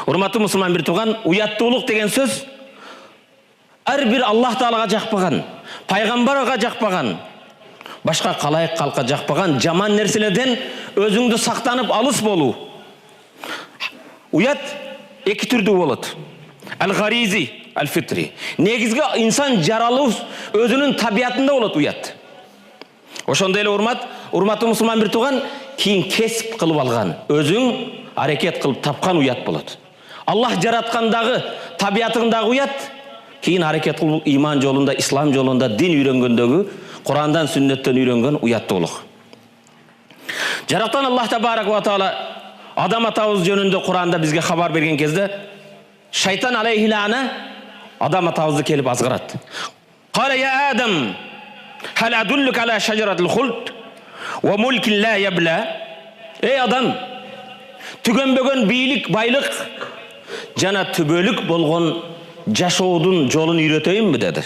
Урматтуу мусулман бир туган, уяттуулук деген сөз ар бир Аллах Таалага жакпаган, пайгамбарга жакпаган, башка калайык калкка жакпаган жаман нерселерден өзүңдү сактанып алыс болуу. Уят эки түрдүү болот. Ал-гаризи, ал-фитри. Негизги инсан жаралуу өзүнүн табиятында болот уят. Ошондой эле урматтуу мусулман бир туган, кийин кесип кылып алган, өзүң аракет кылып тапкан уят болот. Аллах жараткандагы табиятыңдагы уят, кийин аракет кылып иман жолунда, ислам жолунда, дин үйрөнгөндөгү, Курандан, сүннөттөн үйрөнгөн уяттуулук. Жаратқан Аллах табарак ва таала адам атабыз жөнүндө Куранда бизге хабар берген кезде, шайтан алейхи лаана адам атабызды келип азгырат. Кала я Адам, хал адуллука ала шажаратил хулд ва мулкин ла ябла. Эй адам, түгөнбөгөн бийлик, байлык жана түбөлүк болгон жашоодун жолун үйрөтөйүнбү деди.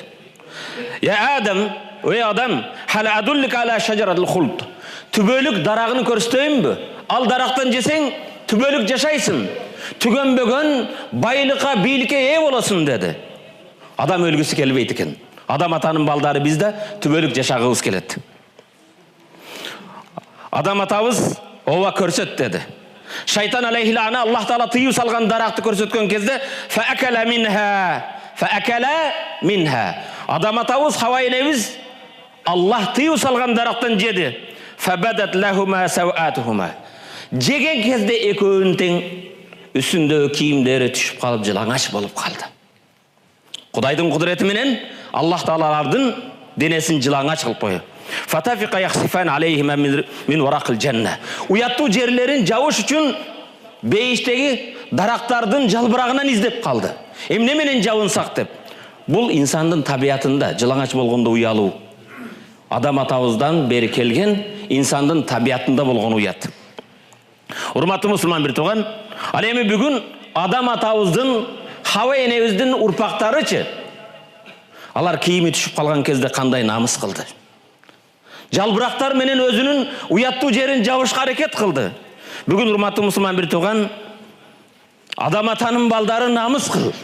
Я Адам, эй адам, хал адуллука ала шажаратил хулд. Түбөлүк дарагын көрсөтөйүнбү? Ал дарактан жесең, түбөлүк жашайсың. Түгөнбөгөн байлыкка, бийликке ээ болосуң деди. Адам өлгүсү келбейт экен. Адам атанын балдары бизде түбөлүк жашагыбыз келет. Адам атабыз ооба көрсөт деди. Шайтан алейхи лаана Аллах Таала тыюу салган даракты көрсөткөн кезде фаакала минха. Адам атабыз Хава энебиз Аллах тыюу салган дарактан жеди. Фабадат лахума сауатухума. Жеген кезде экөөнүн тең үстүндөгү кийимдери түшүп калып жылаңач болуп калды. Кудайдын кудурети менен Аллах Таалалардын денесин жылаңач кылып койду. Фатафика яхсифан алейхима мин варакил жанна. Уяттуу жерлерин жабыш үчүн бейиштеги дарактардын жалбырагынан издеп калды. Эмне менен жабынсак деп. Бул инсандын табиятында жылаңач болгондо уялуу. Адам атабыздан бери келген инсандын табиятында болгон уят. Урматтуу мусулман бир туган, ал эми бүгүн адам атабыздын, Хава энебиздин урпактарычы алар кийими түшүп калган кезде кандай намыс кылды? Жалбырактар менен өзүнүн уяттуу жерин жабышка аракет кылды. Бүгүн урматтуу мусулман бир туган, адам атанын балдары намыс кылды.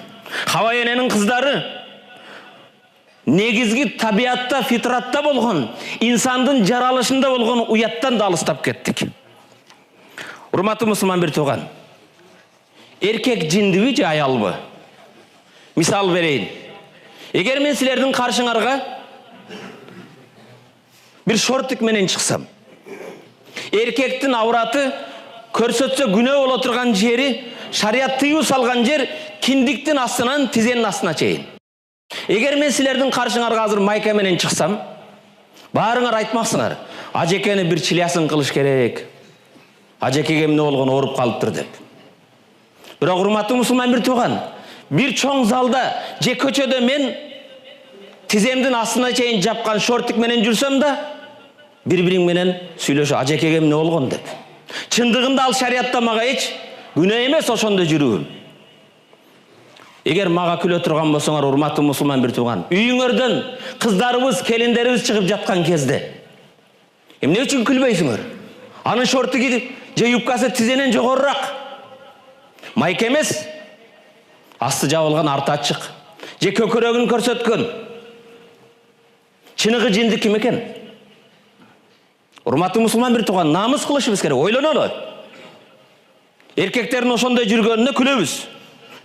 Хава эненин кыздары негизги табиятта, фитратта болгон, инсандын жаралышында болгон уяттан да алыстап кеттик. Урматтуу мусулман бир туган, эркек жиндиби же аялбы? Мисал берейин. Эгер мен силердин каршыңарга бир шортик менен чыксам, эркектин авраты көрсөтсө күнөө боло турган жери, шарият тыюу салган жер киндиктин астынан тизенин астына чейин. Эгер мен силердин каршыңарга азыр майка менен чыксам, баарыңар айтмаксыңар, ажекени бир чилясын кылыш керек. Ажекеге эмне болгон, ооруп калыптыр деп. Бирок урматтуу мусулман бир туган, бир чоң залда же көчөдө мен тиземдин астына чейин жапкан шортик менен жүрсөм да, бири-бириң менен сүйлөшө, ажекеге эмне болгон деп. Чындыгында ал шариятта мага эч күнөө эмес ошондо жүрүү. Эгер мага күлө турган болсоңор, урматтуу мусулман бир туган, үйүңөрдөн кыздарыбыз, келиндерибиз чыгып жаткан кезде эмне үчүн күлбөйсүңөр? Анын шортиги же юбкасы тизенен жогорурак. Майка эмес, асты жабылган, арты ачык. Же көкөрөгүн көрсөткөн. Чыныгы жинди ким экен? Урматтуу мусулман бир туган, намыс кылышыбыз керек, ойлонолу. Эркектердин ошондой жүргөнүнө күлөбүз.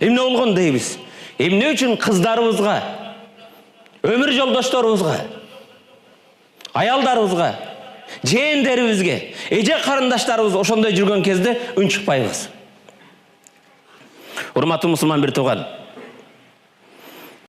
Эмне болгон дейбиз? Эмне үчүн кыздарыбызга, өмүр жолдошторубузга, аялдарыбызга, жээндерибизге, эже карындаштарыбыз ошондой жүргөн кезде үн чыкпайбыз? Урматтуу мусулман бир туган,